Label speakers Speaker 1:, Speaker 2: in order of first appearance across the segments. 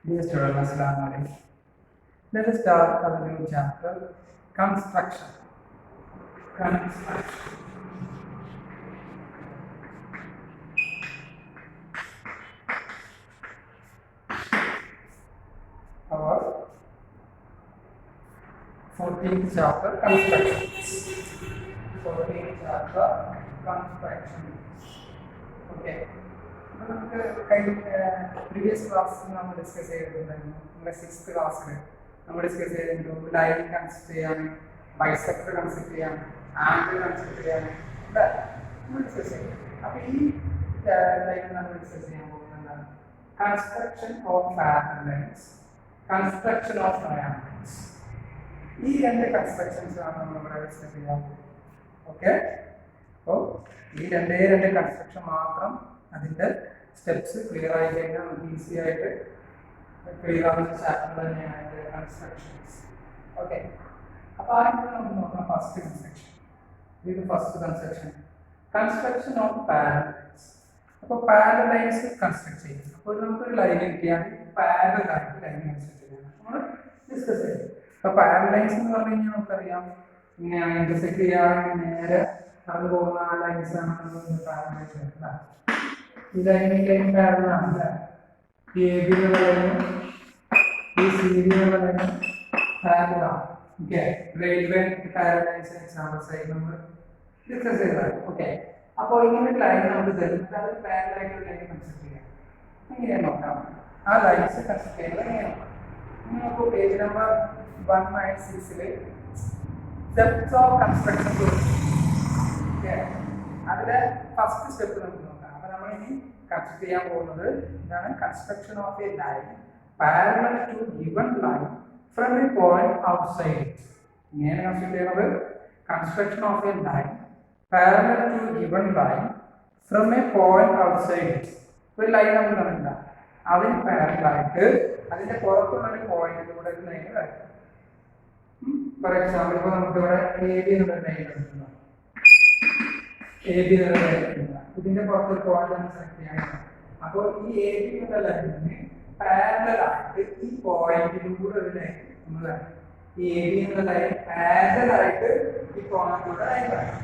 Speaker 1: Dear students, Assalamu alaikum. Let us start a new chapter, construction. Construction. Our 14th chapter, construction. 14th chapter, construction. Okay. നമുക്ക് previous ക്ലാസ്സിൽ നമ്മൾ discuss ചെയ്തിട്ടുണ്ടായിരുന്നു. നമ്മുടെ 6th ക്ലാസ്സിൽ നമ്മൾ discuss ചെയ്തിട്ടുണ്ടോ ലൈൻ കൺസ്ട്രക്ട് ചെയ്യാൻ, ബൈസെക്ടർ കൺസ്ട്രക്ട് ചെയ്യാൻ, ആംഗിൾ കൺസ്ട്രക്ട് ചെയ്യാൻ നമ്മൾ ഡിസ്കസ് ചെയ്യും. അപ്പോൾ ഈ ലൈൻ നമ്മൾ ഡിസ്കസ് ചെയ്യാൻ പോകുന്നത് construction of parallel lines, construction of triangles. ഈ രണ്ട് കൺസ്ട്രക്ഷൻസ് ആണ് നമ്മൾ ഇവിടെ ഡിസ്കസ് ചെയ്യാൻ പോകുന്നത്. ഓക്കെ, അപ്പോൾ ഈ രണ്ട് കൺസ്ട്രക്ഷൻ മാത്രം അതിൻ്റെ സ്റ്റെപ്സ് ക്ലിയർ ആയി കഴിഞ്ഞാൽ നമുക്ക് ഈസി ആയിട്ട് ക്ലിയർ ആവുന്ന ചാപ്റ്റർ തന്നെയാണ് അതിൻ്റെ കൺസ്ട്രക്ഷൻസ്. ഓക്കെ, അപ്പോൾ ആദ്യം നമുക്ക് നോക്കാം ഫസ്റ്റ് കൺസ്ട്രക്ഷൻ. ഇത് first construction, construction of parallel lines. അപ്പോൾ പാരലൽ ലൈൻസ് കൺസ്ട്രക്ട് ചെയ്യും. അപ്പോൾ നമുക്കൊരു ലൈൻ കിട്ടിയാൽ പാരലൽ ആയിട്ട് ലൈൻ കൺസ്ട്രക്ട് ചെയ്യണം, നമ്മൾ ഡിസ്കസ് ചെയ്യും. അപ്പോൾ പാരലൽ ലൈൻസ് എന്ന് പറഞ്ഞു കഴിഞ്ഞാൽ നമുക്കറിയാം ഇങ്ങനെയാണ് ഇന്റർസെക്ട് ചെയ്യാൻ നേരെ കടന്നു പോകുന്ന ആ ലൈൻസ് ആണ് നമ്മൾ പാരലൽ ലൈൻസ്. ഈ ലൈൻ പാരലൽ ആണ്. ഈ എ ബി എന്നുള്ള ലൈനും ഈ സി ഡി എന്നുള്ള ലൈനും പാരലൽ ആണ്. Okay, railway parallel lines examples ആയി നമ്മൾ ഡിസ്കസ് ചെയ്തതാണ്. ഓക്കെ, അപ്പോൾ ഇങ്ങനെ ലൈൻ നമുക്ക് തരുന്നത് അത് പാരലൽ ആയിട്ട് ലൈൻ കൺസ്ട്രക്ട് ചെയ്യാം. എങ്ങനെയാണ് നോക്കാം, ആ ലൈൻസ് കൺസ്ട്രക്ട് ചെയ്യുന്നത് എങ്ങനെയാണ് നോക്കാം. നമുക്ക് page number 196 steps of construction. Okay, അതിലെ ഫസ്റ്റ് സ്റ്റെപ്പ് നമുക്ക് നോക്കാം. അപ്പോൾ നമ്മൾ ഇനി കൺസ്ട്രക്ട് ചെയ്യാൻ പോകുന്നത് ഇതാണ്, construction of a line parallel to given line from a point outside. ഇങ്ങനെയാണ് കൺസ്ട്രക്ട് ചെയ്യുന്നത്, construction of a line parallel to given line from a point outside. ഒരു ലൈൻ നമ്മൾ കണ്ടില്ല, അതിന് പാരലായിട്ട് അതിന്റെ പുറത്തുള്ള ഒരു പോയിന്റിലൂടെ ഒരു ലൈൻ വരയ്ക്കാം. ഫോർ എക്സാമ്പിൾ ഇപ്പോൾ നമുക്കിവിടെ എ ബി എന്നുള്ള ലൈൻ എടുക്കുന്നു. എ ബി എന്നുള്ള ലൈൻ എടുക്കുക, ഇതിന്റെ പുറത്തൊരു പോയിന്റ് നമ്മൾ സെലക്ട് ചെയ്യണം. അപ്പോൾ ഈ എ ബി എന്നുള്ള ലൈനിന് പാരലായിട്ട് ഈ പോയിന്റിലൂടെ ഒരു ലൈൻ നമ്മൾ വരയ്ക്കും. ഈ എ ബി എന്നുള്ള ലൈൻ പാരലായിട്ട് ഈ പോയിന്റിലൂടെ ലൈൻ വരയ്ക്കും.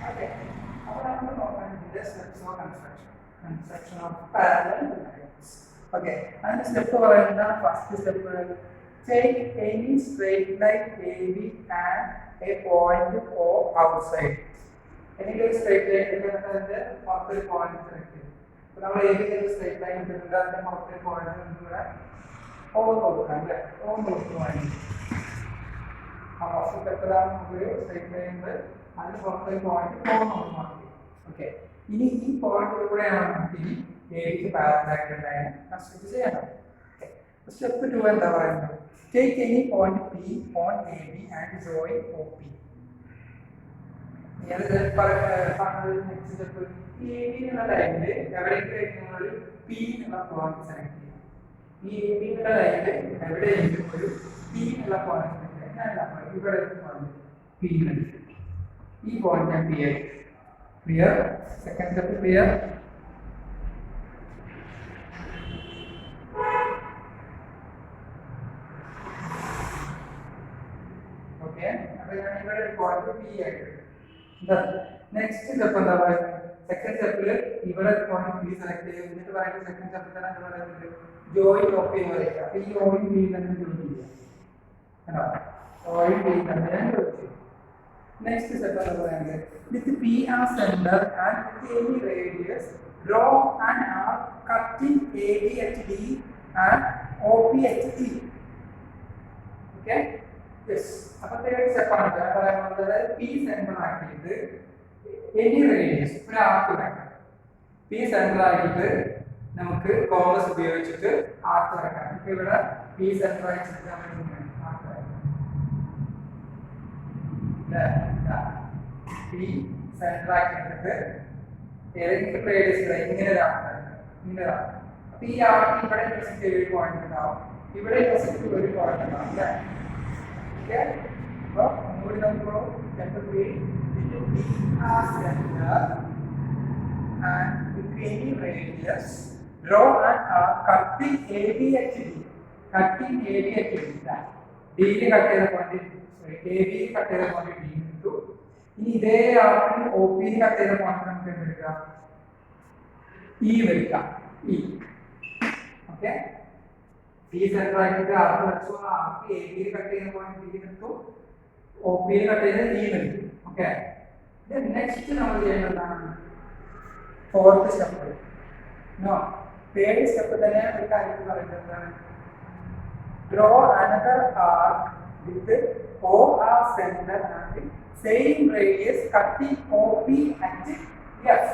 Speaker 1: ഓക്കെ, അപ്പോൾ നമ്മൾ നോക്കാൻ ഇതിന്റെ steps of construction of parallel lines. Okay, അതിന്റെ സ്റ്റെപ്പ് പറയുന്നത് first step, take any straight line AB and a point O outside. എനിക്ക് ഒരു സ്ട്രൈറ്റ് ലൈൻ എടുക്കുന്നതിന്റെ പുറത്തൊരു പോയിന്റ് സെലക്ട് ചെയ്യും. അപ്പോൾ നമ്മൾ AB ഒരു സ്ട്രൈറ്റ് ലൈൻ എടുത്തിട്ടുണ്ട്, അതിന്റെ പുറത്തൊരു പോയിന്റ് ഇവിടെ O കൊടുക്കാം അല്ലേ, O കൊടുക്കുവാണെങ്കിൽ ആ ഫസ്റ്റ് സ്റ്റെപ്പിലാണ് നമുക്കൊരു സ്ട്രൈറ്റ് ലൈൻ ഉണ്ട്, അതിന് പുറത്തൊരു പോയിന്റ് O നമ്മൾ മാർക്ക് ചെയ്യും. ഓക്കെ, ഇനി ഈ പോയിന്റിലൂടെയാണ് നമുക്ക് ഈ എബിക്ക് പാരലൽ ലൈൻ കൺസ്ട്രക്ട് ചെയ്യണം. സ്റ്റെപ്പ് 2 എന്താ പറയുന്നത്, take any point P on AB and join OP. Next step, ഈ എ ബി എന്നുള്ള ലൈനിൽ എവിടെയെങ്കിലും ഒരു പി എന്നുള്ള പോയിന്റ് സെലക്ട് ചെയ്യും. ഈ എ ബി എന്നുള്ള ലൈനിൽ എവിടെയെങ്കിലും ഒരു പി എന്നുള്ള പോയിന്റ് സെലക്ട് ചെയ്യാൻ ഇവിടെ പി എടുക്കും. ഈ പോയിന്റ് ഞാൻ പി ആയി. Clear? Second step clear? Next step എന്താ പറയുന്നത്, സെക്കൻഡ് സ്റ്റെപ്പിൽ ഇവിടെ പോയിന്റ് പി സെലക്ട് ചെയ്യും. എന്നിട്ട് പറയുന്നത് സെക്കൻഡ് സ്റ്റെപ്പിൽ തന്നെ എന്താ പറയുന്നത്, ജോയിൻ ഓഫ് പി വരയ്ക്കുക. അപ്പോൾ ഈ ഓയിൽ പി തന്നെ ജോയിൻ ചെയ്യുക. കേട്ടോ, ഓയിൽ പി തന്നെ ജോയിൻ ചെയ്യും. നെക്സ്റ്റ് സ്റ്റെപ്പ് എന്താ പറയുന്നത്, with P as centre and with any radius draw and arc cutting A B at D and O P at E. Okay, അപ്പോൾ തേർഡ് സ്റ്റെപ്പ് ആണ് പറയുന്നത്, പി സെന്റർ ആക്കിയിട്ട് എനി റേഡിയസ് ഒരു arc വരയ്ക്കാം. P centre ആക്കിയിട്ട് നമുക്ക് compass ഉപയോഗിച്ചിട്ട് ആർക്ക് വരയ്ക്കാം. ഇപ്പൊ ഇവിടെ പി സെന്റർ ആക്കിയിട്ട് ആർക്ക് വരയ്ക്കാം. പി സെന്റർ ആക്കിയിട്ട് ഏതെങ്കിലും റേഡിയസ് ഇങ്ങനെ ഒരു ആർക്ക് വരയ്ക്കാം, ഇങ്ങനെ ഒരു ആർക്ക്. അപ്പൊ ഈ ആർക്ക് ഇവിടെ ഇൻട്രസ്റ്റ് ഒരു പോയിന്റ് ഉണ്ടാവും, ഇവിടെ ഇൻട്രസ്റ്റ് ഒരു പോയിന്റ് ഉണ്ടാവും അല്ലേ. അപ്പോൾ ഒന്നുകൂടി നമുക്കുള്ളൂ step 3, center and with any radius Draw an arc cutting AB at D. Cutting AB at D. D യിൽ കട്ട് ചെയ്ത പോയിന്റ് AB യിൽ കട്ട് ചെയ്ത പോയിന്റ് D എടുത്തു. ഇനി ഇതേ ആർക്കിൽ OP യിൽ കട്ട് ചെയ്ത പോയിന്റ് നമുക്ക് എന്ത് എടുക്കാം? E എടുക്കാം. E. ഓക്കെ, ഈ സെന്റർ ആക്കിയിട്ട് ആർക്ക് വെച്ചു, ആർക്ക് AB യിൽ കട്ട് ചെയ്യുന്ന പോയിന്റ് D എടുത്തു, OP യിൽ കട്ട് ചെയ്ത് E എടുത്തു. ഓക്കെ, നെക്സ്റ്റ് നമ്മൾ ചെയ്യേണ്ടതാണ് fourth step. No, third step തന്നെ ഒരു കാര്യം പറയുന്നത് draw another arc with OR centre and same radius cutting OP at F.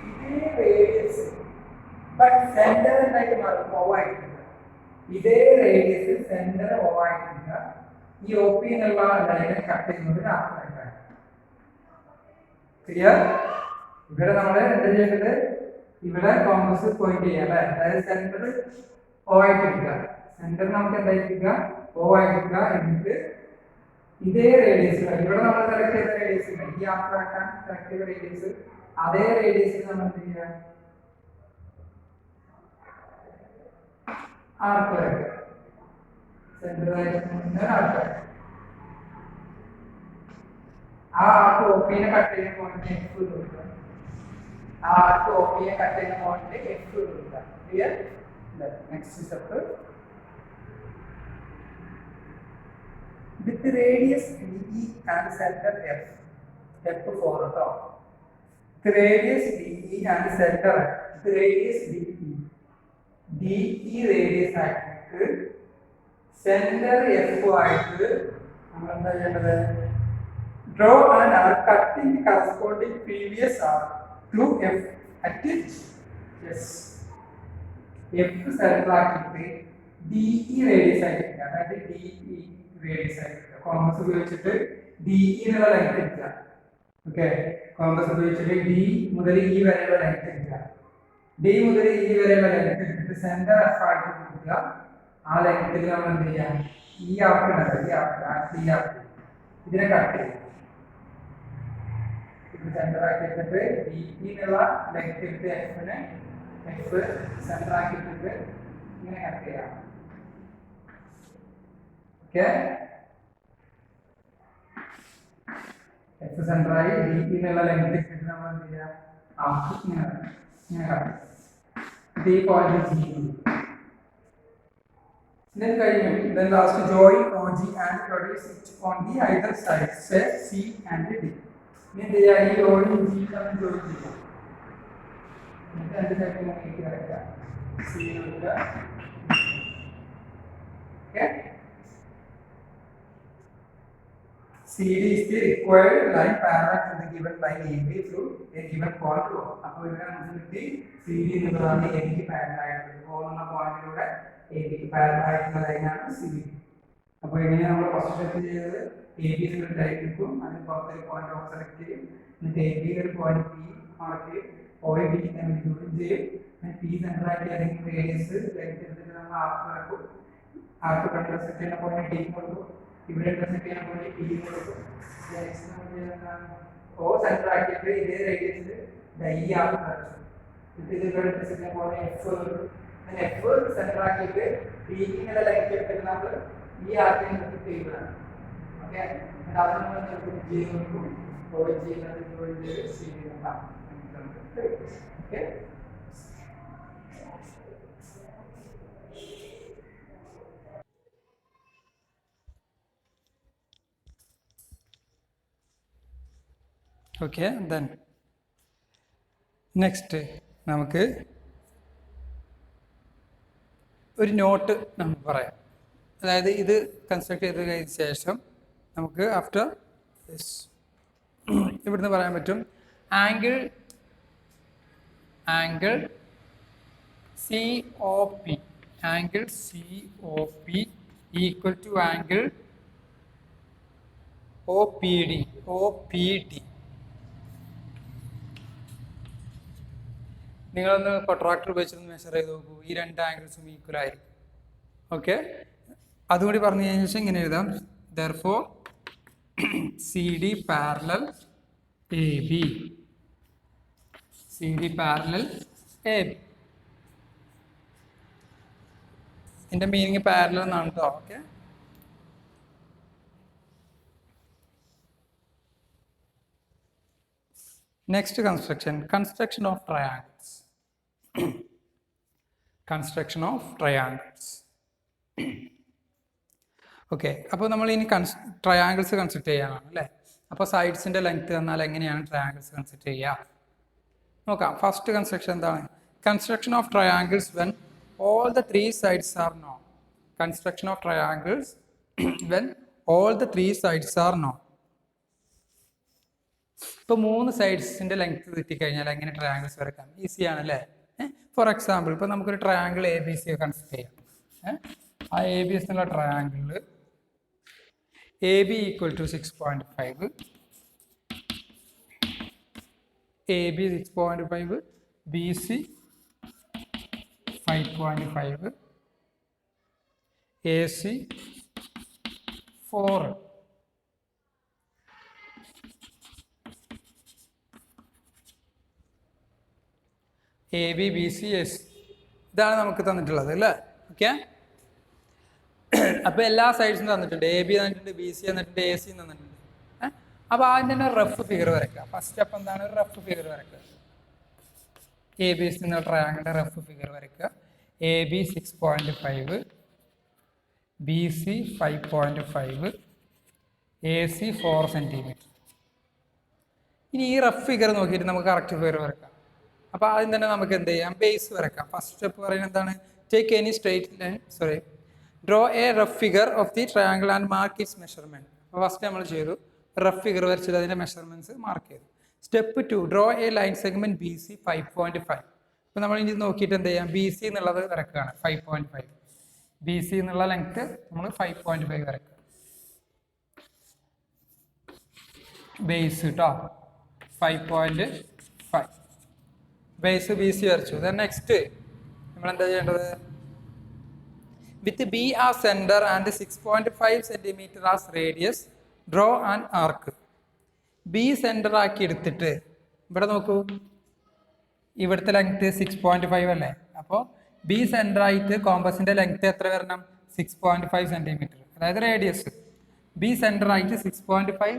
Speaker 1: ഇതേ റേഡിയസ് ബട്ട് സെന്റർ എന്തായിട്ട് മാറും? O ആയിട്ടില്ല. ഇതേ റേഡിയസ് സെന്റർ O ആയിട്ടില്ല. ഈ OP എന്നുള്ള ലൈനെ കട്ട് ചെയ്യുന്നത് ആർക്കായിട്ടാണ്. ക്ലിയർ? ഇവിടെ നമ്മൾ എന്താ ചെയ്യേണ്ടത്? ഇവിടെ കോമ്പസ് പോയിന്റ് ചെയ്യാം അല്ലെ, അതായത് സെന്റർ O ആയിട്ടിരിക്കുക. സെന്റർ നമുക്ക് എന്തായിരിക്കുക? O ആയിരിക്കുക. എന്നിട്ട് ഇതേ റേഡിയസ് ഇവിടെ നമ്മൾ സെലക്ട് ചെയ്ത റേഡിയസ് ഈ ആർക്കാക്കാൻ സെലക്ട് ചെയ്ത റേഡിയസ്, അതേ റേഡിയസിൽ നമ്മൾ എന്ത് ചെയ്യുക? ആർക്ക് വരയ്ക്കുക. സെന്റർ ആർക്ക് ആ ആർക്ക് OP നെ കട്ട് ചെയ്യുന്ന പോയിന്റ് F കൊടുക്കുക. ആ ആർക്ക് OP നെ കട്ട് ചെയ്യുന്ന പോയിന്റ് F കൊടുക്കുക. Clear? Next step with radius DE and centre F. Step 4 കേട്ടോ. വിത്ത് radius DE and centre with radius DE radius ആയിട്ട് സെന്റർ F ആയിട്ട് നമ്മൾ എന്താ ചെയ്യേണ്ടത്? Draw an arc cutting the corresponding previous arc through F at H. Yes. F center ആക്കിയിട്ട് DE radius ആയിട്ട്, അതായത് DE radius ആയിട്ട് കോമ്പസ് ഉപയോഗിച്ചിട്ട് DE എന്നുള്ള ലെങ്ത് എടുക്കുക. ഓക്കെ, കോമ്പസ് ഉപയോഗിച്ചിട്ട് D മുതൽ E വരെയുള്ള ലെങ്ത് എടുക്കുക. D മുതൽ E വരെയുള്ള ലെങ്ത് എടുത്തിട്ട് സെന്റർ F ആയിട്ട് കൊടുക്കുക. ആ ലെങ്ത്തിൽ നമ്മൾ എന്ത് ചെയ്യാം? ഈ ആർക്ക് ഉണ്ടല്ലോ, ഈ ആർക്ക് ഇതിനെ കട്ട് ചെയ്യും. സെന്റർ ആക്കിയിട്ട് DE എന്നുള്ള ലെങ്ത് എടുത്ത് F-നെ F സെന്റർ ആക്കിയിട്ട് ഇങ്ങനെ കട്ട് ചെയ്യാം. ഓക്കെ, F സെന്റർ ആയി DE എന്നുള്ള ലെങ്ത് എടുത്തിട്ട് നമ്മൾ എന്ത് ചെയ്യാം? ആർക്ക് ഇങ്ങനെ കട്ട് ചെയ്യും. ഈ പോയിന്റ് G. Then കഴിഞ്ഞു. Then last join OG and produce it on the either side, say C and D. ഇനി എന്ത് ചെയ്യാം? ഈ OG തമ്മിൽ ജോയിൻ ചെയ്യാം. എന്നിട്ട് രണ്ട് സൈഡിൽ നോക്കി വരയ്ക്കുക. C നോക്കുക. Okay. CD is the required line parallel to the given line AB through a given point O. അപ്പോൾ ഇവിടെ നമുക്ക് കിട്ടി CD എന്നുള്ളതാണ് AB ക്ക് പാരലൽ ആയിട്ടുള്ളത്. O എന്ന പോയിന്റിലൂടെ AB ക്ക് പാരലൽ ആയിട്ടുള്ള ലൈനാണ് CD. അപ്പോൾ എങ്ങനെയാണ് നമ്മൾ ഫസ്റ്റ് സ്റ്റെപ്പ് ചെയ്തത്? AB യിൽ ഒരു ലൈൻ എടുക്കും, അതിന് പുറത്തൊരു പോയിന്റ് O സെലക്ട് ചെയ്യും, എന്നിട്ട് AB യിൽ ഒരു പോയിന്റ് P മാർക്ക് ചെയ്യും, O B തമ്മിൽ ജോയിൻ ചെയ്യും, P സെന്റർ ആക്കി അല്ലെങ്കിൽ റേഡിയസ് ലെങ്ത് എടുത്തിട്ട് നമ്മൾ ആർക്ക് വരക്കും. ആർക്ക് ഇന്റർസെക്ട് ചെയ്യുന്ന പോയിന്റ് D കൊടുക്കും, ഇവിടെ ഇന്റർസെക്ട് ചെയ്യുന്ന പോയിന്റ് P കൊടുക്കും. നെക്സ്റ്റ് നമ്മൾ ചെയ്യുന്നതാണ് O സെന്റർ ആക്കിയിട്ട് ഇതേ റേഡിയസിൽ ഈ ആർക്ക് വരച്ചു. എന്നിട്ട് ഇത് ഇവിടെ ഇന്റർസെക്ട് ചെയ്യുന്ന പോയിന്റ് F കൊടുക്കും. F സെന്റർ ആക്കിയിട്ട് D എന്നുള്ള ലെങ്ത് എടുത്തിട്ട് നമ്മൾ ഈ ആർക്കിനെ ഇന്റർസെക്ട് ചെയ്യുന്നതാണ്. ഓക്കെ, എന്നിട്ട് അതിന് നമ്മൾ G കൊടുക്കും, O G എന്നത് ജോയിൻ ചെയ്ത് C എന്നാണ്. Okay, okay. ദെൻ നെക്സ്റ്റ് നമുക്ക് ഒരു നോട്ട് നമുക്ക് പറയാം. അതായത് ഇത് കൺസ്ട്രക്ട് ചെയ്ത് കഴിഞ്ഞ ശേഷം നമുക്ക് ആഫ്റ്റർ ഇവിടുന്ന് പറയാൻ പറ്റും angle COP equal to angle OPD. നിങ്ങളൊന്ന് പ്രൊട്രാക്ടർ ഉപയോഗിച്ചൊന്ന് മെഷർ ചെയ്ത് നോക്കൂ. ഈ രണ്ട് ആംഗിൾസും ഈക്വൽ ആയിരിക്കും. ഓക്കെ, അതുകൂടി പറഞ്ഞു കഴിഞ്ഞ ശേഷം ഇങ്ങനെ എഴുതാം. therefore CD parallel AB. CD parallel AB. ഇതിന്റെ മീനിങ് പാരലൽ എന്നാണ് കേട്ടോ. Okay, next construction of triangles. Construction of triangles. Okay, അപ്പോൾ നമ്മൾ ഇനി ട്രയാങ്കിൾസ് കൺസ്ട്രക്ട് ചെയ്യാനാണ് അല്ലേ. അപ്പോൾ സൈഡ്സിന്റെ ലെങ്ത് തന്നാൽ എങ്ങനെയാണ് ട്രയാങ്കിൾസ് കൺസ്ട്രക്ട് ചെയ്യുക നോക്കാം. ഫസ്റ്റ് കൺസ്ട്രക്ഷൻ എന്താണ്? Construction of triangles when all the three sides are known. Construction of triangles when all the three sides are known. ഇപ്പോൾ 3 സൈഡ്സിന്റെ ലെങ്ത് കിട്ടിക്കഴിഞ്ഞാൽ എങ്ങനെ ട്രയാങ്കിൾസ് വരയ്ക്കാം? ഈസി ആണല്ലേ. ഫോർ എക്സാമ്പിൾ ഇപ്പോൾ നമുക്കൊരു ട്രയാങ്കിൾ ABC കൺസിഡർ ചെയ്യാം. ആ ABS എന്നുള്ള ട്രയാങ്കിളിൽ AB = 6.5, AB 6.5, BC 5.5, AC 4. AB, BC, AC ഇതാണ് നമുക്ക് തന്നിട്ടുള്ളത് അല്ലേ. ഓക്കെ, അപ്പോൾ എല്ലാ സൈഡ്സും തന്നിട്ടുണ്ട്. AB തന്നിട്ടുണ്ട്, BC തന്നിട്ടുണ്ട്, AC തന്നിട്ടുണ്ട്. അപ്പോൾ അതിൻ്റെ തന്നെ റഫ് ഫിഗർ വരയ്ക്കുക. ഫസ്റ്റ് സ്റ്റെപ്പ് എന്താണ്? ഒരു റഫ് ഫിഗർ വരയ്ക്കുക. ABS എന്ന ട്രയാങ്കിളിന്റെ റഫ് ഫിഗർ വരയ്ക്കുക. AB 6.5, BC 5.5, AC 4 centimetre. ഇനി ഈ റഫ് ഫിഗർ നോക്കിയിട്ട് നമുക്ക് കറക്റ്റ് ഫിഗർ വരയ്ക്കാം. അപ്പോൾ ആദ്യം തന്നെ നമുക്ക് എന്ത് ചെയ്യാം? ബേസ് വരയ്ക്കാം. ഫസ്റ്റ് സ്റ്റെപ്പ് പറയുന്നത് എന്താണ്? Take any straight line, draw A rough figure of the triangle and mark it's measurement. അപ്പോൾ ഫസ്റ്റ് നമ്മൾ ചെയ്തു, റഫ് ഫിഗർ വരച്ചിട്ട് അതിന്റെ മെഷർമെന്റ്സ് മാർക്ക് ചെയ്തു. Step 2, draw A line segment BC 5.5. അപ്പോൾ നമ്മൾ ഇനി നോക്കിയിട്ട് എന്ത് ചെയ്യാം? BC എന്നുള്ളത് വരക്കുകയാണ് 5.5. BC എന്നുള്ള ലെങ്ത് നമ്മൾ 5.5 വരക്കുക. ബേസ് കേട്ടോ 5.5. ബേസ് BC വരച്ചു. ദെൻ നെക്സ്റ്റ് നമ്മൾ എന്താ ചെയ്യേണ്ടത്? വിത്ത് B as center and 6.5 centimeter as radius, draw an arc. B centre ആക്കി എടുത്തിട്ട് ഇവിടെ നോക്കൂ, ഇവിടുത്തെ ലെങ്ത് 6.5 അല്ലേ. അപ്പോൾ B സെന്റർ ആയിട്ട് കോമ്പസിന്റെ ലെങ്ത് എത്ര വരണം? 6.5 സെന്റിമീറ്റർ, അതായത് റേഡിയസ്. B സെന്റർ ആയിട്ട് 6.5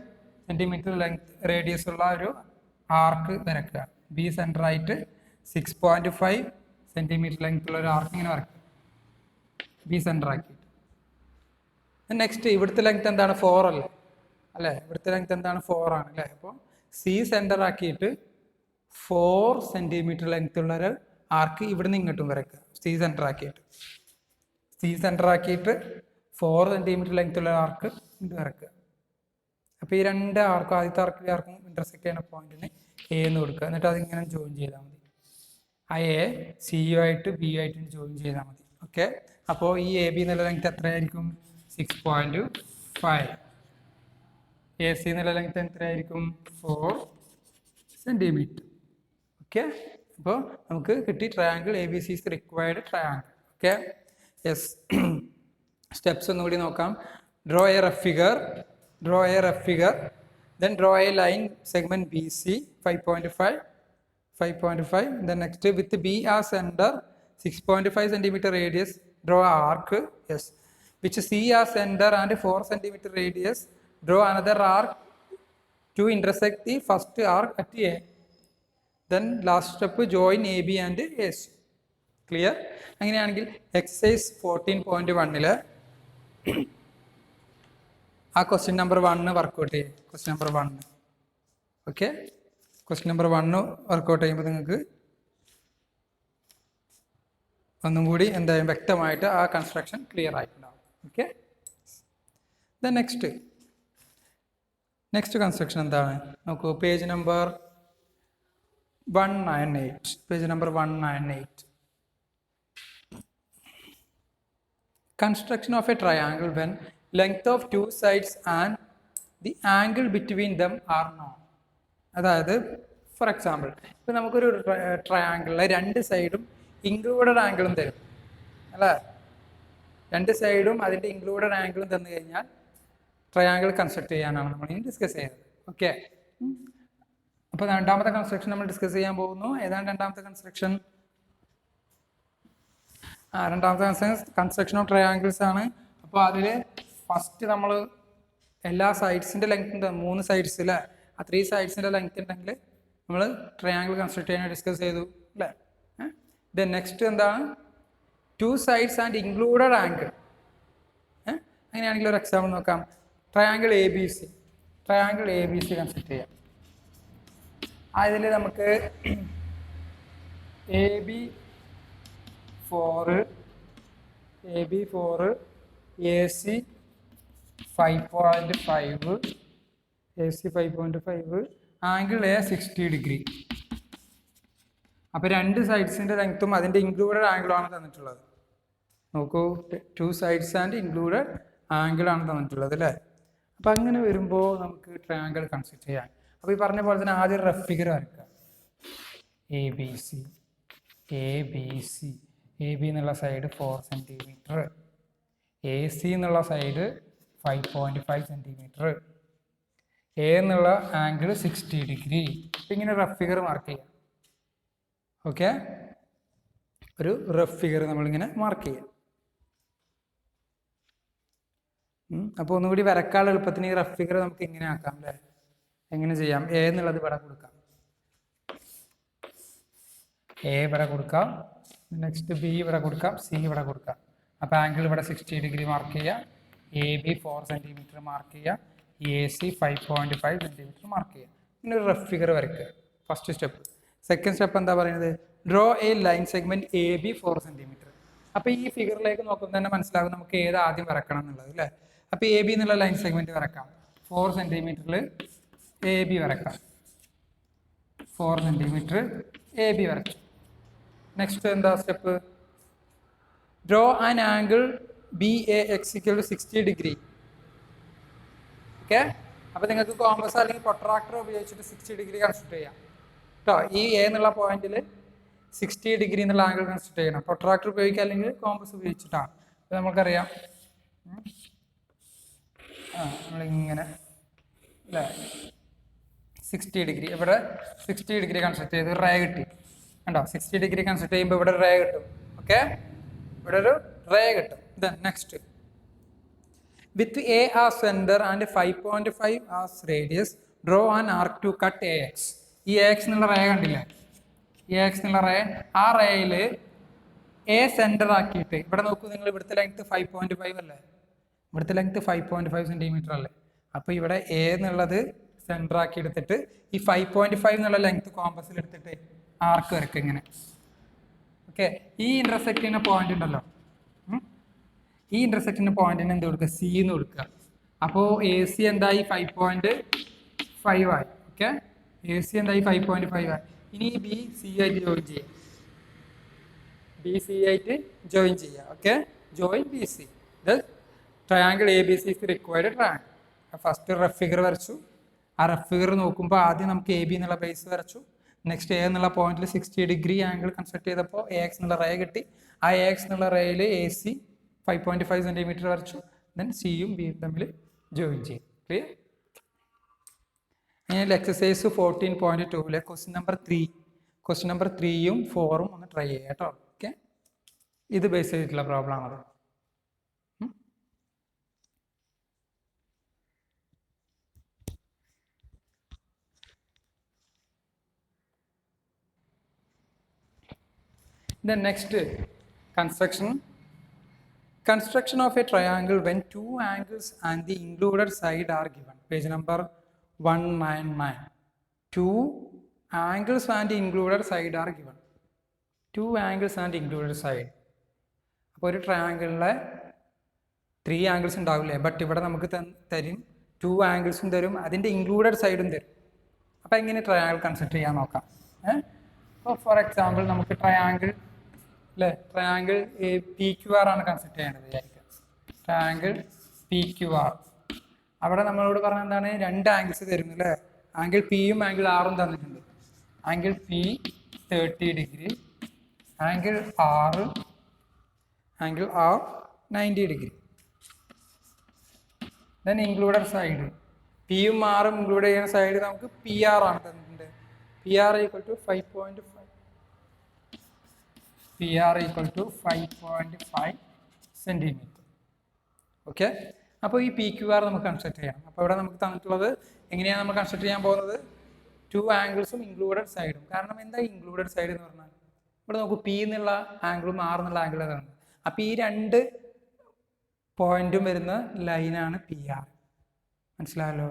Speaker 1: സെന്റിമീറ്റർ ലെങ്ത് റേഡിയസ് ഉള്ള ഒരു ആർക്ക് വരക്കുക. B സെന്റർ ആയിട്ട് 6.5 സെന്റിമീറ്റർ ലെങ്ത് ഉള്ള ഒരു ആർക്ക് ഇങ്ങനെ വരക്കുക B സെന്റർ ആക്കിയിട്ട്. നെക്സ്റ്റ് ഇവിടുത്തെ ലെങ്ത് എന്താണ്? 4 അല്ലേ അല്ലേ. ഇവിടുത്തെ ലെങ്ത് എന്താണ്? 4 ആണ് അല്ലേ. അപ്പോൾ C സെന്റർ ആക്കിയിട്ട് 4 സെന്റിമീറ്റർ ലെങ്ത് ഉള്ള ഒരു ആർക്ക് ഇവിടുന്ന് ഇങ്ങോട്ടും വരയ്ക്കുക. C സെന്റർ ആക്കിയിട്ട് 4 സെന്റിമീറ്റർ ലെങ്ത് ഉള്ള ആർക്ക് ഇങ്ങോട്ട് വരയ്ക്കുക. അപ്പോൾ ഈ രണ്ട് ആർക്കും, ആദ്യത്തെ ആർക്കും ആർക്കും ഇന്റർസെക്ട് ചെയ്യുന്ന പോയിന്റിന് A എന്ന് കൊടുക്കുക. എന്നിട്ട് അതിങ്ങനെ ജോയിൻ ചെയ്താൽ മതി. ആ A C ആയിട്ട് B ആയിട്ട് ജോയിൻ ചെയ്താൽ മതി. ഓക്കെ, അപ്പോൾ ഈ AB എന്നുള്ള ലെങ്ത് എത്രയായിരിക്കും? 6.5. AC എന്നുള്ള ലെങ്ത് എത്രയായിരിക്കും? 4 സെന്റിമീറ്റർ. ഓക്കെ, അപ്പോൾ നമുക്ക് കിട്ടി triangle ABC is the required triangle. Okay, yes. Steps ഒന്നുകൂടി നോക്കാം. Draw A rough figure, then draw a line segment BC 5.5. Then next with B as center, 6.5 centimeter radius, draw an arc. Yes, which C as center and 4 centimeter radius, draw another arc to intersect the first arc at A. Then last step, join AB and AC. Clear? അങ്ങനെയാണെങ്കിൽ exercise 14.1 ആ question number 1 work out ചെയ്യും. Question number 1. Okay, question number 1 work out ചെയ്യുമ്പോൾ നിങ്ങൾക്ക് ഒന്നും കൂടി എന്തായാലും വ്യക്തമായിട്ട് ആ കൺസ്ട്രക്ഷൻ ക്ലിയർ ആയിട്ടുണ്ടാവും. ഓക്കെ, ദെൻ നെക്സ്റ്റ് കൺസ്ട്രക്ഷൻ എന്താണ് നോക്കൂ. Page number 198. Construction of a triangle when length of two sides and the angle between them are known. അതായത് ഫോർ എക്സാമ്പിൾ ഇപ്പം നമുക്കൊരു ട്രയാങ്കിളിലെ 2 സൈഡും ഇൻക്ലൂഡഡ് ആംഗിളും തരും അല്ലേ. 2 സൈഡും അതിൻ്റെ ഇൻക്ലൂഡഡ് ആംഗിളും തന്നു കഴിഞ്ഞാൽ ട്രയാങ്കിൾ കൺസ്ട്രക്ട് ചെയ്യാനാണ് നമ്മൾ ഇനി ഡിസ്കസ് ചെയ്യുന്നത്. ഓക്കെ, അപ്പോൾ രണ്ടാമത്തെ കൺസ്ട്രക്ഷൻ നമ്മൾ ഡിസ്കസ് ചെയ്യാൻ പോകുന്നു. ഏതാണ് രണ്ടാമത്തെ കൺസ്ട്രക്ഷൻ? രണ്ടാമത്തെ കൺസ്ട്രക്ഷൻ ഓഫ് ട്രയാങ്കിൾസ് ആണ്. അപ്പോൾ അതിൽ ഫസ്റ്റ് നമ്മൾ എല്ലാ സൈഡ്സിൻ്റെ ലെങ്ത് ഉണ്ട്, 3 സൈഡ്സ് അല്ലേ, ആ 3 സൈഡ്സിൻ്റെ ലെങ്ത് ഉണ്ടെങ്കിൽ നമ്മൾ ട്രയാങ്കിൾ കൺസ്ട്രക്ട് ചെയ്യാൻ ഡിസ്കസ് ചെയ്തു അല്ലേ. ദെൻ നെക്സ്റ്റ് എന്താണ്? 2 സൈഡ്സ് ആൻഡ് ഇൻക്ലൂഡഡ് ആംഗിൾ. അങ്ങനെയാണെങ്കിൽ ഒരു എക്സാമ്പിൾ നോക്കാം. Triangle A B C construct ചെയ്യാം. അതിൽ നമുക്ക് A B 4 A C 5.5 angle A 60 degree. അപ്പോൾ 2 സൈഡ്സിൻ്റെ ലെങ്ത്തും അതിൻ്റെ ഇൻക്ലൂഡഡ് ആംഗിളാണ് തന്നിട്ടുള്ളത്. നോക്കൂ, 2 സൈഡ്സ് ആൻഡ് ഇൻക്ലൂഡഡ് ആംഗിളാണ് തന്നിട്ടുള്ളത് അല്ലേ. അപ്പം അങ്ങനെ വരുമ്പോൾ നമുക്ക് ട്രയാങ്കിൾ കൺസ്ട്രക്ട് ചെയ്യാം. അപ്പോൾ ഈ പറഞ്ഞ പോലെ തന്നെ ആദ്യം റഫ് ഫിഗർ വരയ്ക്കുക. എ ബി എന്നുള്ള സൈഡ് 4 സെൻറ്റിമീറ്റർ, എ സി എന്നുള്ള സൈഡ് 5.5 സെൻറ്റിമീറ്റർ, എ എന്നുള്ള ആംഗിൾ 60 ഡിഗ്രി. ഇങ്ങനെ റഫ് ഫിഗർ മാർക്ക് ചെയ്യാം. ഓക്കെ, ഒരു റഫ് ഫിഗർ നമ്മളിങ്ങനെ മാർക്ക് ചെയ്യാം. അപ്പോൾ ഒന്നുകൂടി വരക്കാനുള്ള എളുപ്പത്തിന് ഈ റഫ് ഫിഗർ നമുക്ക് ഇങ്ങനെ ആക്കാം അല്ലേ. എങ്ങനെ ചെയ്യാം? എ എന്നുള്ളത് ഇവിടെ കൊടുക്കാം, എ ഇവിടെ കൊടുക്കാം, നെക്സ്റ്റ് ബി ഇവിടെ കൊടുക്കാം, സി ഇവിടെ കൊടുക്കാം. അപ്പോൾ ആംഗിൾ ഇവിടെ 60 ഡിഗ്രി മാർക്ക് ചെയ്യുക, എ ബി 4 സെൻറ്റിമീറ്റർ മാർക്ക് ചെയ്യുക, എ സി 5.5 സെൻറ്റിമീറ്റർ മാർക്ക് ചെയ്യുക. ഇങ്ങനെ ഒരു റഫ് ഫിഗർ വരയ്ക്കുക, ഫസ്റ്റ് സ്റ്റെപ്പ്. സെക്കൻഡ് സ്റ്റെപ്പ് എന്താ പറയുന്നത്? Draw A line segment A B 4 centimetre. അപ്പോൾ ഈ ഫിഗറിലേക്ക് നോക്കുമ്പോൾ തന്നെ മനസ്സിലാകും നമുക്ക് ഏത് ആദ്യം വരക്കണം എന്നുള്ളത് അല്ലേ. അപ്പോൾ എ ബി എന്നുള്ള ലൈൻ സെഗ്മെൻറ്റ് വരക്കാം. 4 സെൻറ്റിമീറ്ററിൽ എ ബി വരക്കാം, 4 സെൻറ്റിമീറ്റർ എ ബി വരക്കാം. നെക്സ്റ്റ് എന്താ step? Draw an angle B A X equal to 60 degree. Okay, അപ്പോൾ നിങ്ങൾക്ക് കോമ്പസ് അല്ലെങ്കിൽ പ്രൊട്രാക്ടർ ഉപയോഗിച്ചിട്ട് 60 ഡിഗ്രി കൺസ്ട്രക്ട് ചെയ്യാം കേട്ടോ. ഈ എ എന്നുള്ള പോയിന്റിൽ 60 ഡിഗ്രി എന്നുള്ള ആംഗിൾ കൺസ്ട്രക്ട് ചെയ്യണം. പ്രൊട്രാക്ടർ ഉപയോഗിക്കുക അല്ലെങ്കിൽ കോമ്പസ് ഉപയോഗിച്ചിട്ടാണ്. അപ്പോൾ നമുക്കറിയാം നമ്മളിങ്ങനെ അല്ലേ 60 ഡിഗ്രി, ഇവിടെ 60 ഡിഗ്രി കൺസ്ട്രക്ട് ചെയ്ത് റേ കിട്ടി കണ്ടോ. 60 ഡിഗ്രി കൺസ്ട്രക്ട് ചെയ്യുമ്പോൾ ഇവിടെ റേ കിട്ടും. ഓക്കെ, ഇവിടെ ഒരു റേ കിട്ടും. Then next, with A as centre and 5.5 as radius draw an arc to cut A X. ഈ എ എക്സ് എന്നുള്ള റേ കണ്ടില്ലേ, എ എക്സ് എന്നുള്ള റേ, ആ റേയിൽ എ സെൻറ്റർ ആക്കിയിട്ട് ഇവിടെ നോക്കൂ നിങ്ങൾ, ഇവിടുത്തെ ലെങ്ത് 5.5 അല്ലേ, ഇവിടുത്തെ ലെങ്ത് 5.5 സെൻറ്റിമീറ്റർ അല്ലേ. അപ്പോൾ ഇവിടെ എ എന്നുള്ളത് സെൻറ്റർ ആക്കി എടുത്തിട്ട് ഈ 5.5 എന്നുള്ള ലെങ്ത് കോമ്പസിൽ എടുത്തിട്ട് ആർക്ക് വരയ്ക്കുക ഇങ്ങനെ. ഓക്കെ, ഈ ഇന്റർസെക്ട് ചെയ്യുന്ന പോയിന്റ് ഉണ്ടല്ലോ, ഈ ഇന്റർസെക്റ്റിന്റെ പോയിന്റിന് എന്ത് കൊടുക്കുക? സി എന്ന് കൊടുക്കുക. അപ്പോൾ എ സി എന്തായി? 5.5 ആയി. ഓക്കെ, എ സി എന്തായി? 5.5 ആയി. ഇനി ബി സി ആയിട്ട് ജോയിൻ ചെയ്യാം, ബി സി ആയിട്ട് ജോയിൻ ചെയ്യാം. Okay, join B C. Triangle A B C is required triangle. First rough figure വരച്ചു. ആ റഫ് ഫിഗർ നോക്കുമ്പോൾ ആദ്യം നമുക്ക് എ ബി എന്നുള്ള ബേസ് വരച്ചു. നെക്സ്റ്റ് എ എന്നുള്ള പോയിന്റിൽ 60 ഡിഗ്രി ആംഗിൾ കൺസ്ട്രക്ട് ചെയ്തപ്പോൾ എ എക്സ് എന്നുള്ള റേ കിട്ടി. ആ എ എക്സ് എന്നുള്ള റേയിൽ എ സി 5.5 സെൻറ്റിമീറ്റർ വരച്ചു. ദെൻ സിയും ബിയും തമ്മിൽ ജോയിൻ ചെയ്യും. ക്ലിയർ? ഇനി എക്സസൈസ് 14.2 ക്വസ്റ്റ്യൻ നമ്പർ 3യും 4ഉം ഒന്ന് ട്രൈ ചെയ്യാം കേട്ടോ. ഓക്കെ, ഇത് ബേസ് ചെയ്തിട്ടുള്ള പ്രോബ്ലം ആണ്. Then next, construction of a triangle when 2 angles and the included side are given. Page number 199. 2 angles and the included side are given. 2 angles and included side. അപ്പോൾ ഒരു ട്രയാങ്കിളിലെ 3 angles ഉണ്ടാവില്ലേ, but ഇവിടെ നമുക്ക് തരും 2 ആംഗിൾസും തരും, അതിൻ്റെ ഇൻക്ലൂഡഡ് സൈഡും തരും. അപ്പോൾ എങ്ങനെ ട്രയാങ്കിൾ കൺസിഡർ ചെയ്യാൻ നോക്കാം. അപ്പോൾ ഫോർ എക്സാമ്പിൾ നമുക്ക് ട്രയാങ്കിൾ അല്ലേ, ട്രയാങ്കിൾ പി ക്യു ആർ ആണ് കൺസിഡർ ചെയ്യേണ്ടത് വിചാരിക്കുക. ട്രയാങ്കിൾ പി ക്യു ആർ, അവിടെ നമ്മളോട് പറഞ്ഞ എന്താണ്? 2 ആംഗിൾസ് തരുന്നു അല്ലേ. ആംഗിൾ പിയും ആംഗിൾ ആറും തന്നിട്ടുണ്ട്. Angle P 30 degree, angle R 90 degree. Then included side പിയും ആറും ഇൻക്ലൂഡ് ചെയ്യുന്ന സൈഡ് നമുക്ക് പി ആർ ആണ് തന്നിട്ടുണ്ട്. PR equal to 5.5. PR equal to 5.5 centimeter. Okay, അപ്പോൾ ഈ PQR നമുക്ക് കൺസ്ട്രക്ട് ചെയ്യാം. അപ്പോൾ ഇവിടെ നമുക്ക് തന്നിട്ടുള്ളത് എങ്ങനെയാണ് നമ്മൾ കൺസ്ട്രക്ട് ചെയ്യാൻ പോകുന്നത്? 2 ആംഗിൾസും ഇൻക്ലൂഡഡ് സൈഡും. കാരണം എന്താ ഇൻക്ലൂഡഡ് സൈഡ് എന്ന് പറഞ്ഞാൽ ഇവിടെ നമുക്ക് P എന്നുള്ള ആംഗിളും R എന്നുള്ള ആംഗിളും ഏതാണ്? അപ്പോൾ ഈ 2 പോയിന്റും വരുന്ന ലൈനാണ് PR. മനസ്സിലായല്ലോ?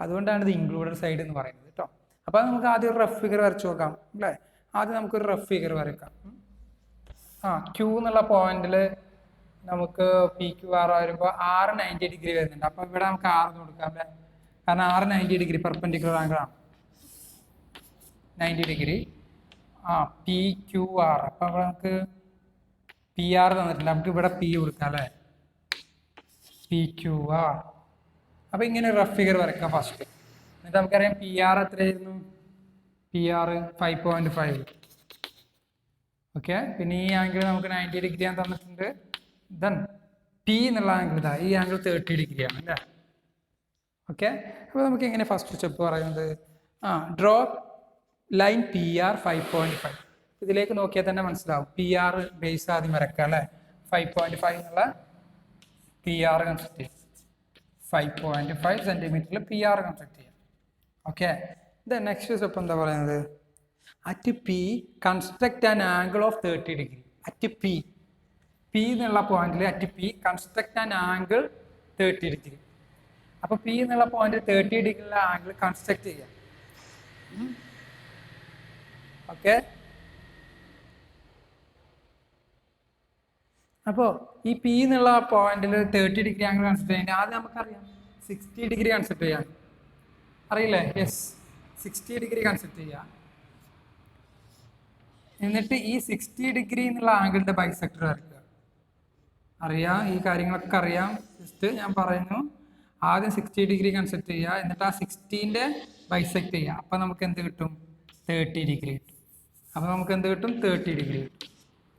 Speaker 1: അതുകൊണ്ടാണ് ഇത് ഇൻക്ലൂഡഡ് സൈഡ് എന്ന് പറയുന്നത് കേട്ടോ. അപ്പോൾ നമുക്ക് ആദ്യം ഒരു റഫ് ഫിഗർ വരച്ചു നോക്കാം അല്ലേ? ആദ്യം നമുക്കൊരു റഫ് ഫിഗർ വരയ്ക്കാം. Q എന്നുള്ള പോയിന്റിൽ നമുക്ക് PQR വരുമ്പോൾ R 90 ഡിഗ്രി വരുന്നുണ്ട്. അപ്പോൾ ഇവിടെ നമുക്ക് R എന്ന് കൊടുക്കാം അല്ലേ? കാരണം R 90 ഡിഗ്രി പെർപെൻഡിക്കുലർ ആംഗിൾ ആണ്. 90 ഡിഗ്രി PQR. അപ്പോൾ ഇവിടെ നമുക്ക് PR തന്നിട്ടുണ്ട്, നമുക്ക് ഇവിടെ P കൊടുക്കാം അല്ലേ? PQR. അപ്പോൾ ഇങ്ങനെ റഫ് ഫിഗർ വരയ്ക്കാം ഫസ്റ്റ്. എന്നിട്ട് നമുക്കറിയാം PR എത്രയായിരുന്നു? PR 5.5. ഓക്കെ, പിന്നെ ഈ ആംഗിൾ നമുക്ക് 90 ഡിഗ്രി ആണ് തന്നിട്ടുണ്ട്. ദെൻ P എന്നുള്ള ആംഗിൾ ഇതാ, ഈ ആംഗിൾ 30 ഡിഗ്രിയാണ് അല്ലേ? ഓക്കെ, അപ്പോൾ നമുക്ക് എങ്ങനെ ഫസ്റ്റ് സ്റ്റെപ്പ് പറയുന്നത്? Draw line PR 5.5. ഇതിലേക്ക് നോക്കിയാൽ തന്നെ മനസ്സിലാവും. PR ബേസ് ആദ്യം വരക്കാം അല്ലേ? 5.5 എന്നുള്ള PR കൺസ്ട്രക്ട് ചെയ്യാം. 5.5 സെന്റിമീറ്ററിൽ PR കൺസ്ട്രക്ട് ചെയ്യാം. ഓക്കെ, ദെൻ നെക്സ്റ്റ് സ്റ്റെപ്പ് എന്താ പറയുന്നത്? At P construct an angle of 30 degree. At P എന്നുള്ള പോയിന്റിൽ at P construct an angle 30 degree. അപ്പോൾ P എന്നുള്ള പോയിന്റിൽ 30 ഡിഗ്രിയുള്ള ആംഗിൾ കൺസ്ട്രക്ട് ചെയ്യാം. ഓക്കെ, അപ്പോൾ ഈ P എന്നുള്ള പോയിന്റിൽ 30 ഡിഗ്രി ആംഗിൾ കൺസ്ട്രക്ട് ചെയ്യാൻ ആദ്യം നമുക്കറിയാം 60 ഡിഗ്രി കൺസ്ട്രക്ട് ചെയ്യാൻ അറിയില്ലേ? യെസ്, 60 ഡിഗ്രി കൺസ്ട്രക്ട് ചെയ്യാം. എന്നിട്ട് ഈ 60 ഡിഗ്രി എന്നുള്ള ആംഗിളിന്റെ ബൈസെക്ടർ വരയ്ക്കുക. അറിയാം, ഈ കാര്യങ്ങളൊക്കെ അറിയാം. ജസ്റ്റ് ഞാൻ പറയുന്നു, ആദ്യം 60 ഡിഗ്രി കൺസ്ട്രക്ട് ചെയ്യുക, എന്നിട്ട് ആ 60ന്റെ ബൈസെക്ട് ചെയ്യുക. അപ്പോൾ നമുക്ക് എന്ത് കിട്ടും? 30 ഡിഗ്രി കിട്ടും. അപ്പോൾ നമുക്ക് എന്ത് കിട്ടും? 30 ഡിഗ്രി കിട്ടും.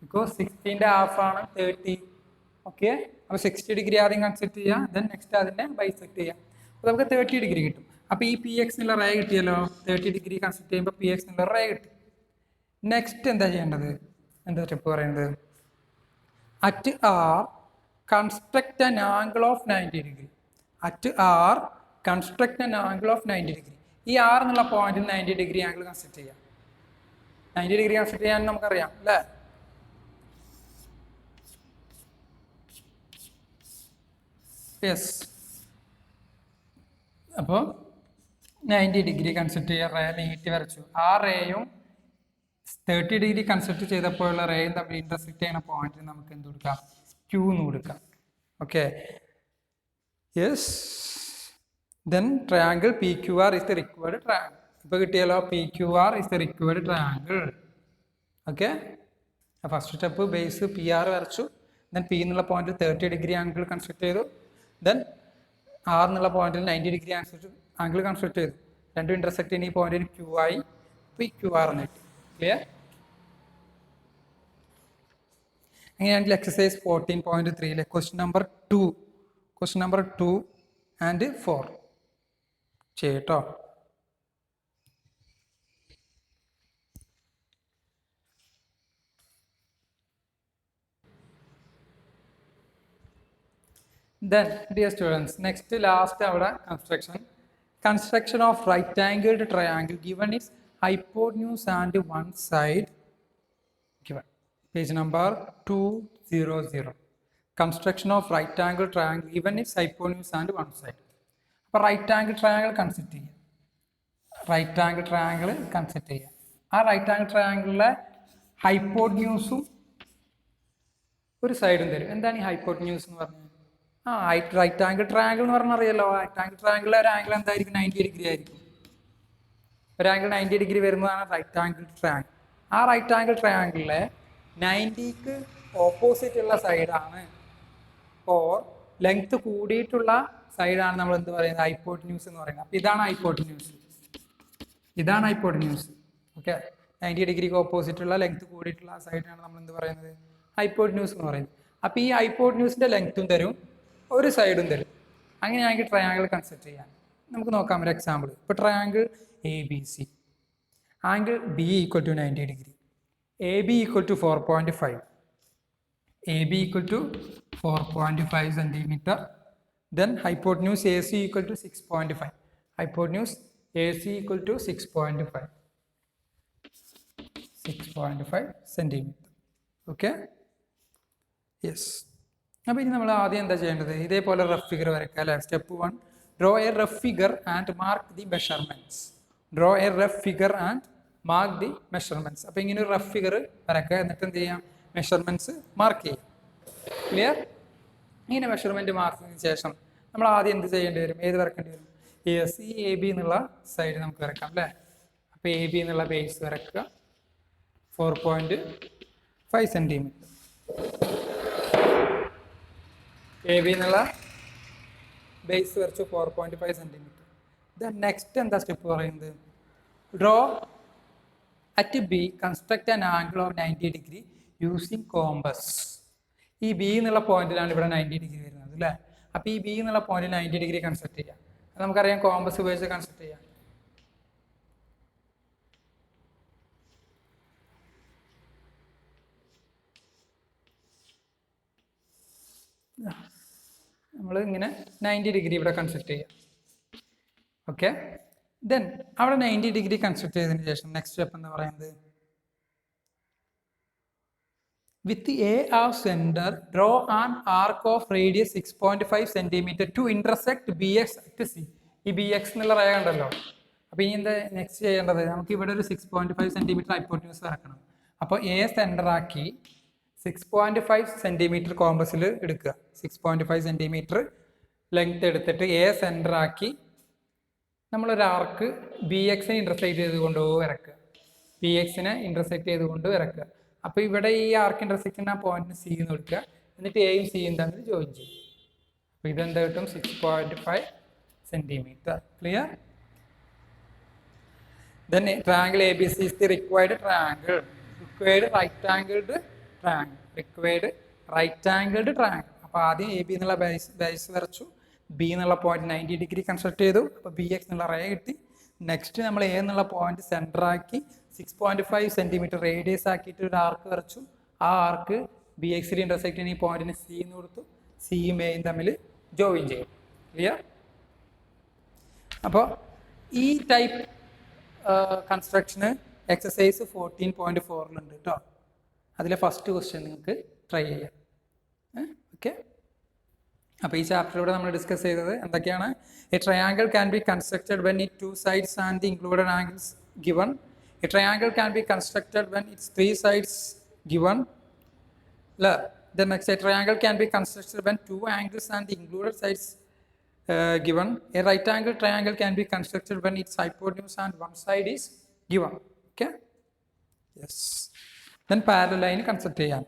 Speaker 1: ബിക്കോസ് 60ന്റെ ഹാഫ് ആണ് 30. ഓക്കെ, അപ്പോൾ 60 ഡിഗ്രി ആദ്യം കൺസ്ട്രക്ട് ചെയ്യുക, ദെൻ നെക്സ്റ്റ് അതിനെ ബൈസെക്ട് ചെയ്യുക. അപ്പോൾ നമുക്ക് 30 ഡിഗ്രി കിട്ടും. അപ്പോൾ ഈ PX എന്നുള്ള റേ കിട്ടിയല്ലോ. 30 ഡിഗ്രി കൺസ്ട്രക്ട് ചെയ്യുമ്പോൾ PX എന്നുള്ള റേ കിട്ടി. നെക്സ്റ്റ് എന്താ ചെയ്യേണ്ടത്? എന്താ സ്റ്റെപ്പ് പറയുന്നത്? At R construct an angle of 90 degree. At R construct an angle of 90 degree. ഈ R എന്നുള്ള പോയിന്റിൽ 90 ഡിഗ്രി ആംഗിൾ കൺസ്ട്രക്ട് ചെയ്യാം. 90 ഡിഗ്രി കൺസ്ട്രക്ട് ചെയ്യാൻ നമുക്കറിയാം അല്ലേ? യെസ്, അപ്പോൾ 90 ഡിഗ്രി കൺസ്ട്രക്ട് ചെയ്യുക. റേ നീട്ടി വരച്ചു. ആ റേയും 30 ഡിഗ്രി കൺസ്ട്രക്ട് ചെയ്തപ്പോഴുള്ള റേയും തമ്മിൽ ഇന്റർസെക്ട് ചെയ്യുന്ന പോയിന്റിന് നമുക്ക് എന്ത് കൊടുക്കാം? Q എന്ന് കൊടുക്കാം. Okay, yes. Then triangle PQR is the required triangle. ഇപ്പോൾ കിട്ടിയല്ലോ, PQR is the required triangle. Okay, first step base PR വരച്ചു. ദെൻ P എന്നുള്ള പോയിന്റിൽ 30 ഡിഗ്രി ആംഗിൾ കൺസ്ട്രക്ട് ചെയ്തു. ദെൻ R എന്നുള്ള പോയിന്റിൽ 90 ഡിഗ്രി ആംഗിൾ കൺസ്ട്രക്ട് ചെയ്തു. രണ്ടും ഇന്റർസെക്ട് ചെയ്യുന്ന ഈ പോയിന്റിന് Q ആയി. PQR എന്ന് കിട്ടി. ക്ലിയർ? അങ്ങനെയാണെങ്കിൽ എക്സസൈസ് 14.3 ക്വസ്റ്റ്യൻ നമ്പർ 2 ആൻഡ് 4 ചെയ്യട്ടോ. Then, dear students, next last our construction of right-angled triangle given its hypotenuse and one side given. Page number 200. Construction of right-angled triangle given its hypotenuse and one side. അപ്പോൾ right-angled triangle consider ചെയ്യുക. right-angled triangle consider ചെയ്യുക. ആ right-angled triangleലെ hypotenuse ഒരു സൈഡും തരും. എന്താണ് ഈ hypotenuse എന്ന് പറഞ്ഞാൽ? റൈറ്റ് ആംഗിൾ ട്രയാങ്കിൾ എന്ന് പറഞ്ഞാൽ അറിയാലോ. റൈറ്റ് ആംഗിൾ ട്രയാങ്കിളിലെ ഒരു ആംഗിൾ എന്തായിരിക്കും? 90 ഡിഗ്രി ആയിരിക്കും. ഒരു ആംഗിൾ 90 ഡിഗ്രി വരുന്നതാണ് റൈറ്റ് ആംഗിൾ ട്രയാങ്കിൾ. ആ റൈറ്റ് ആംഗിൾ ട്രയാങ്കിളിലെ 90ക്ക് ഓപ്പോസിറ്റ് ഉള്ള സൈഡാണ്, ഓർ ലെങ്ത് കൂടിയിട്ടുള്ള സൈഡാണ് നമ്മൾ എന്ത് പറയുന്നത്? ഹൈപ്പോട്ടന്യൂസ് എന്ന് പറയുന്നത്. അപ്പോൾ ഇതാണ് ഹൈപ്പോട്ടന്യൂസ്. ഇതാണ് ഹൈപ്പോട്ടന്യൂസ്. ഓക്കെ, 90 ഡിഗ്രിക്ക് ഓപ്പോസിറ്റ് ഉള്ള ലെങ്ത് കൂടിയിട്ടുള്ള സൈഡാണ് നമ്മൾ എന്ത് പറയുന്നത്? ഹൈപ്പോട്ടന്യൂസ് എന്ന് പറയുന്നത്. അപ്പോൾ ഈ ഹൈപ്പോട്ടന്യൂസിന്റെ ലെങ്ത്തും തരും, ഒരു സൈഡും തരും. അങ്ങനെയാണെങ്കിൽ ട്രയാങ്കിൾ കൺസിഡർ ചെയ്യാൻ നമുക്ക് നോക്കാം ഒരു എക്സാമ്പിൾ. ഇപ്പോൾ triangle ABC.
Speaker 2: angle B equal to 90 degree, AB equal to 4.5, AB equal to 4.5 centimeter, then hypotenuse AC equal to 6.5, hypotenuse AC equal to 6.5 centimeter. Okay, yes. അപ്പോൾ ഇനി നമ്മൾ ആദ്യം എന്താ ചെയ്യേണ്ടത്? ഇതേപോലെ റഫ് ഫിഗർ വരയ്ക്കുക അല്ലേ? Step 1, draw A rough figure and mark the measurements. Draw A rough figure and mark the measurements. അപ്പോൾ ഇങ്ങനെ ഒരു റഫ് ഫിഗർ വരയ്ക്കുക, എന്നിട്ട് എന്ത് ചെയ്യാം? മെഷർമെന്റ്സ് മാർക്ക് ചെയ്യാം. ക്ലിയർ? ഇങ്ങനെ മെഷർമെന്റ് മാർക്കിന് ശേഷം നമ്മൾ ആദ്യം എന്ത് ചെയ്യേണ്ടി വരും? ഏത് വരക്കേണ്ടി വരും? സി എ ബി എന്നുള്ള സൈഡ് നമുക്ക് വരക്കാം അല്ലേ? അപ്പോൾ എ ബി എന്നുള്ള ബേസ് വരക്കുക 4.5 സെന്റിമീറ്റർ. എ ബി എന്നുള്ള ബേസ് വരച്ചു 4.5 സെന്റിമീറ്റർ. ദെൻ നെക്സ്റ്റ് എന്താ സ്റ്റെപ്പ് പറയുന്നത്? Draw at B construct an angle of 90 degree using compass. ഈ ബി എന്നുള്ള പോയിന്റിലാണ് ഇവിടെ 90 ഡിഗ്രി വരുന്നത് അല്ലേ? അപ്പോൾ ഈ ബി എന്നുള്ള പോയിന്റ് 90 ഡിഗ്രി കൺസ്ട്രക്ട് ചെയ്യാം. അത് നമുക്കറിയാം, കോമ്പസ് ഉപയോഗിച്ച് കൺസ്ട്രക്ട് ചെയ്യാം. നമ്മൾ ഇങ്ങനെ 90 ഡിഗ്രി ഇവിടെ കൺസ്ട്രക്ട് ചെയ്യാം. ഓക്കെ, ദെൻ അവിടെ 90 ഡിഗ്രി കൺസ്ട്രക്ട് ചെയ്തതിന് ശേഷം നെക്സ്റ്റ് സ്റ്റെപ്പ് എന്താ പറയുന്നത്? With A as centre draw an arc of radius 6.5 centimetre to intersect B X at C. ഈ ബി എക്സ് എന്നുള്ള റേ ഉണ്ടല്ലോ. അപ്പോൾ ഇനി എന്താ നെക്സ്റ്റ് ചെയ്യേണ്ടത്? നമുക്ക് ഇവിടെ ഒരു 6.5 സെന്റിമീറ്റർ ഹൈപ്പോട്ടന്യൂസ് വരക്കണം. അപ്പോൾ എ സെന്റർ ആക്കി 6.5 സെന്റിമീറ്റർ കോമ്പസിൽ എടുക്കുക. 6.5 സെന്റിമീറ്റർ ലെങ്ത് എടുത്തിട്ട് എ സെന്റർ ആക്കി നമ്മളൊരു ആർക്ക് ബി എക്സിനെ ഇന്റർസെക്ട് ചെയ്തുകൊണ്ട് വരക്കുക. ബി എക്സിനെ ഇന്റർസെക്ട് ചെയ്തുകൊണ്ട് വരക്കുക. അപ്പോൾ ഇവിടെ ഈ ആർക്ക് ഇന്റർസെക്ട് ചെയ്യുന്ന പോയിന്റിന് സി എന്ന് കൊടുക്കുക. എന്നിട്ട് എയും സിയും തമ്മിൽ ജോയിൻ ചെയ്യും. അപ്പോൾ ഇതെന്താ കിട്ടും? 6.5 centimetre. Clear? Then triangle ABC is the required triangle. Required right-angled triangle. അപ്പോൾ ആദ്യം എ ബി എന്നുള്ള ബേസ് വരച്ചു, ബി എന്നുള്ള പോയിന്റ് 90 ഡിഗ്രി കൺസ്ട്രക്ട് ചെയ്തു. അപ്പോൾ ബി എക്സ് എന്നുള്ള റേ കിട്ടി. നെക്സ്റ്റ് നമ്മൾ എ എന്നുള്ള പോയിന്റ് സെന്റർ ആക്കി 6.5 സെന്റിമീറ്റർ റേഡിയസ് ആക്കിയിട്ട് ഒരു ആർക്ക് വരച്ചു. ആ ആർക്ക് ബി എക്സിൽ ഇന്റർസെക്ട് ചെയ്യുന്ന ഈ പോയിന്റിന് സി എന്ന് കൊടുത്തു. സിയും എയും തമ്മിൽ ജോയിൻ ചെയ്യും. ക്ലിയർ? അപ്പോൾ ഈ ടൈപ്പ് കൺസ്ട്രക്ഷന് എക്സസൈസ് 14.4 കേട്ടോ. അതിലെ ഫസ്റ്റ് ക്വസ്റ്റ്യൻ നിങ്ങൾക്ക് ട്രൈ ചെയ്യാം. ഓക്കെ, അപ്പോൾ ഈ ചാപ്റ്ററിലൂടെ നമ്മൾ ഡിസ്കസ് ചെയ്തത് എന്തൊക്കെയാണ്? A triangle can be constructed when it 2 sides and the included angles given. A triangle can be constructed when it's 3 sides given. Then next, a triangle can be constructed when 2 angles and the included sides given. A right angle triangle can be constructed when its hypotenuse and one side is given. Okay, yes. Then parallel line construct ചെയ്യാം.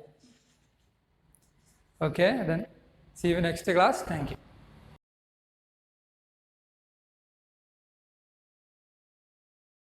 Speaker 2: Okay, then see you next class. Thank you.